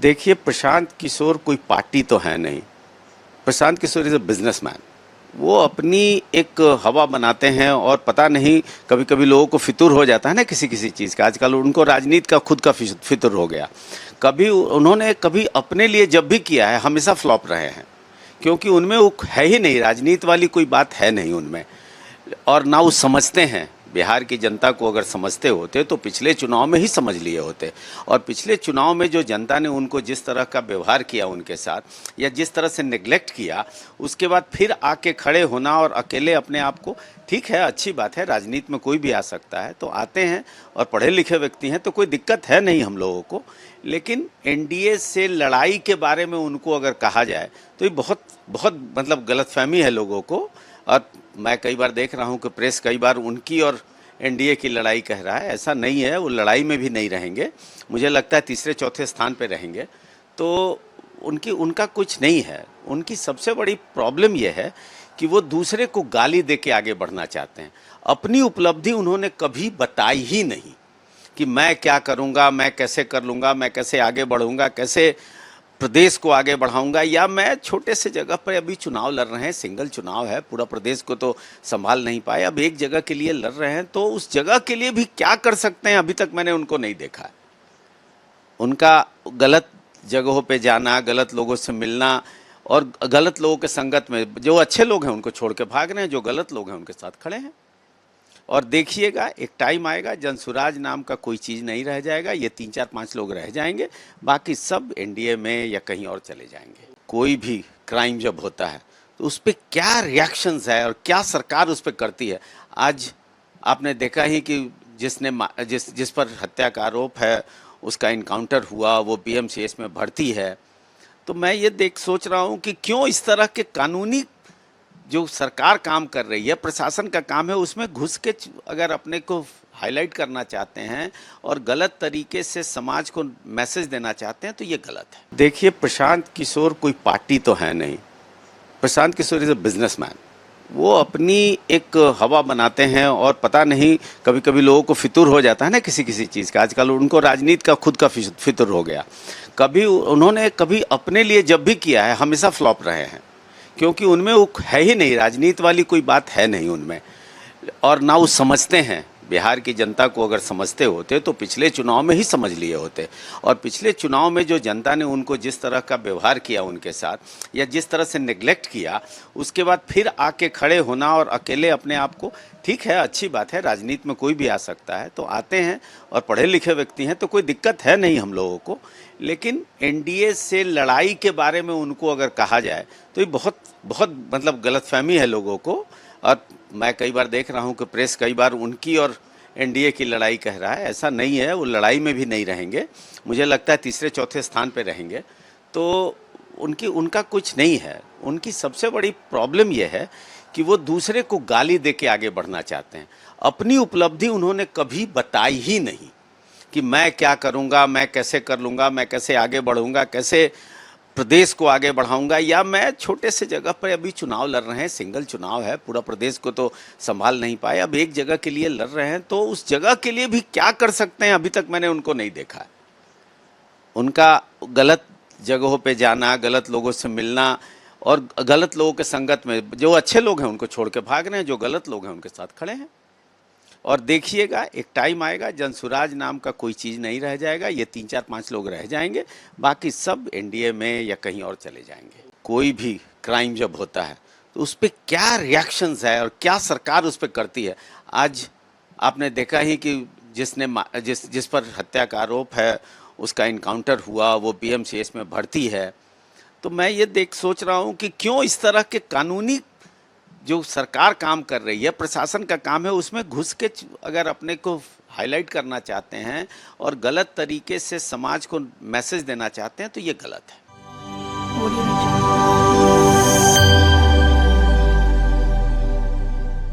देखिए, प्रशांत किशोर कोई पार्टी तो है नहीं। Prashant Kishor is a businessman. वो अपनी एक हवा बनाते हैं और पता नहीं, कभी कभी लोगों को फितूर हो जाता है ना किसी किसी चीज़ का। आजकल उनको राजनीति का खुद का फितूर हो गया। कभी उन्होंने कभी अपने लिए जब भी किया है हमेशा फ्लॉप रहे हैं, क्योंकि उनमें वो है ही नहीं, राजनीति वाली कोई बात है नहीं उनमें। और ना वो समझते हैं। बिहार की जनता को अगर समझते होते तो पिछले चुनाव में ही समझ लिए होते। और पिछले चुनाव में जो जनता ने उनको जिस तरह का व्यवहार किया उनके साथ, या जिस तरह से नेग्लेक्ट किया, उसके बाद फिर आके खड़े होना और अकेले अपने आप को, ठीक है, अच्छी बात है, राजनीति में कोई भी आ सकता है, तो आते हैं और पढ़े लिखे व्यक्ति हैं तो कोई दिक्कत है नहीं हम लोगों को। लेकिन एनडीए से लड़ाई के बारे में उनको अगर कहा जाए तो ये बहुत बहुत मतलब गलतफहमी है लोगों को। और मैं कई बार देख रहा हूँ कि प्रेस कई बार उनकी और एनडीए की लड़ाई कह रहा है। ऐसा नहीं है, वो लड़ाई में भी नहीं रहेंगे। मुझे लगता है तीसरे चौथे स्थान पे रहेंगे। तो उनका कुछ नहीं है। उनकी सबसे बड़ी प्रॉब्लम ये है कि वो दूसरे को गाली दे के आगे बढ़ना चाहते हैं। अपनी उपलब्धि उन्होंने कभी बताई ही नहीं कि मैं क्या करूँगा, मैं कैसे कर लूँगा, मैं कैसे आगे बढ़ूँगा, कैसे प्रदेश को आगे बढ़ाऊंगा, या मैं छोटे से जगह पर अभी चुनाव लड़ रहे हैं, सिंगल चुनाव है, पूरा प्रदेश को तो संभाल नहीं पाए, अब एक जगह के लिए लड़ रहे हैं, तो उस जगह के लिए भी क्या कर सकते हैं, अभी तक मैंने उनको नहीं देखा है। उनका गलत जगहों पे जाना, गलत लोगों से मिलना और गलत लोगों के संगत में, जो अच्छे लोग हैं उनको छोड़ के भाग रहे हैं, जो गलत लोग हैं उनके साथ खड़े हैं। और देखिएगा, एक टाइम आएगा जनसुराज नाम का कोई चीज़ नहीं रह जाएगा। ये 3 4 5 लोग रह जाएंगे, बाकी सब एनडीए में या कहीं और चले जाएंगे। कोई भी क्राइम जब होता है तो उस पर क्या रिएक्शंस है और क्या सरकार उस पर करती है। आज आपने देखा ही कि जिस पर हत्या का आरोप है उसका इनकाउंटर हुआ, वो पीएमसीएच में भर्ती है। तो मैं ये सोच रहा हूँ कि क्यों इस तरह के कानूनी जो सरकार काम कर रही है, प्रशासन का काम है, उसमें घुस के अगर अपने को हाईलाइट करना चाहते हैं और गलत तरीके से समाज को मैसेज देना चाहते हैं तो ये गलत है। देखिए, प्रशांत किशोर कोई पार्टी तो है नहीं। Prashant Kishor is a businessman. वो अपनी एक हवा बनाते हैं और पता नहीं, कभी कभी लोगों को फितूर हो जाता है ना किसी किसी चीज़ का। आजकल उनको राजनीति का खुद का फितूर हो गया। कभी उन्होंने कभी अपने लिए जब भी किया है हमेशा फ्लॉप रहे हैं, क्योंकि उनमें वो है ही नहीं, राजनीति वाली कोई बात है नहीं उनमें। और ना वो समझते हैं। बिहार की जनता को अगर समझते होते तो पिछले चुनाव में ही समझ लिए होते। और पिछले चुनाव में जो जनता ने उनको जिस तरह का व्यवहार किया उनके साथ, या जिस तरह से नेग्लेक्ट किया, उसके बाद फिर आके खड़े होना और अकेले अपने आप को, ठीक है, अच्छी बात है, राजनीति में कोई भी आ सकता है, तो आते हैं और पढ़े लिखे व्यक्ति हैं तो कोई दिक्कत है नहीं हम लोगों को। लेकिन एनडीए से लड़ाई के बारे में उनको अगर कहा जाए तो ये बहुत बहुत मतलब गलतफहमी है लोगों को। और मैं कई बार देख रहा हूँ कि प्रेस कई बार उनकी और एनडीए की लड़ाई कह रहा है। ऐसा नहीं है, वो लड़ाई में भी नहीं रहेंगे। मुझे लगता है तीसरे चौथे स्थान पे रहेंगे। तो उनका कुछ नहीं है। उनकी सबसे बड़ी प्रॉब्लम ये है कि वो दूसरे को गाली दे के आगे बढ़ना चाहते हैं। अपनी उपलब्धि उन्होंने कभी बताई ही नहीं कि मैं क्या करूँगा, मैं कैसे कर लूँगा, मैं कैसे आगे बढ़ूँगा, कैसे प्रदेश को आगे बढ़ाऊंगा, या मैं छोटे से जगह पर अभी चुनाव लड़ रहे हैं, सिंगल चुनाव है, पूरा प्रदेश को तो संभाल नहीं पाए, अब एक जगह के लिए लड़ रहे हैं, तो उस जगह के लिए भी क्या कर सकते हैं, अभी तक मैंने उनको नहीं देखा है। उनका गलत जगहों पे जाना, गलत लोगों से मिलना और गलत लोगों के संगत में, जो अच्छे लोग हैं उनको छोड़ के भाग रहे हैं, जो गलत लोग हैं उनके साथ खड़े हैं। और देखिएगा, एक टाइम आएगा जनसुराज नाम का कोई चीज़ नहीं रह जाएगा। ये 3 4 5 लोग रह जाएंगे, बाकी सब एनडीए में या कहीं और चले जाएंगे। कोई भी क्राइम जब होता है तो उस पर क्या रिएक्शंस है और क्या सरकार उस पर करती है। आज आपने देखा ही कि जिस पर हत्या का आरोप है उसका इनकाउंटर हुआ, वो पीएमसीएच में भर्ती है। तो मैं ये सोच रहा हूँ कि क्यों इस तरह के कानूनी जो सरकार काम कर रही है, प्रशासन का काम है, उसमें घुस के अगर अपने को हाईलाइट करना चाहते हैं और गलत तरीके से समाज को मैसेज देना चाहते हैं तो ये गलत है।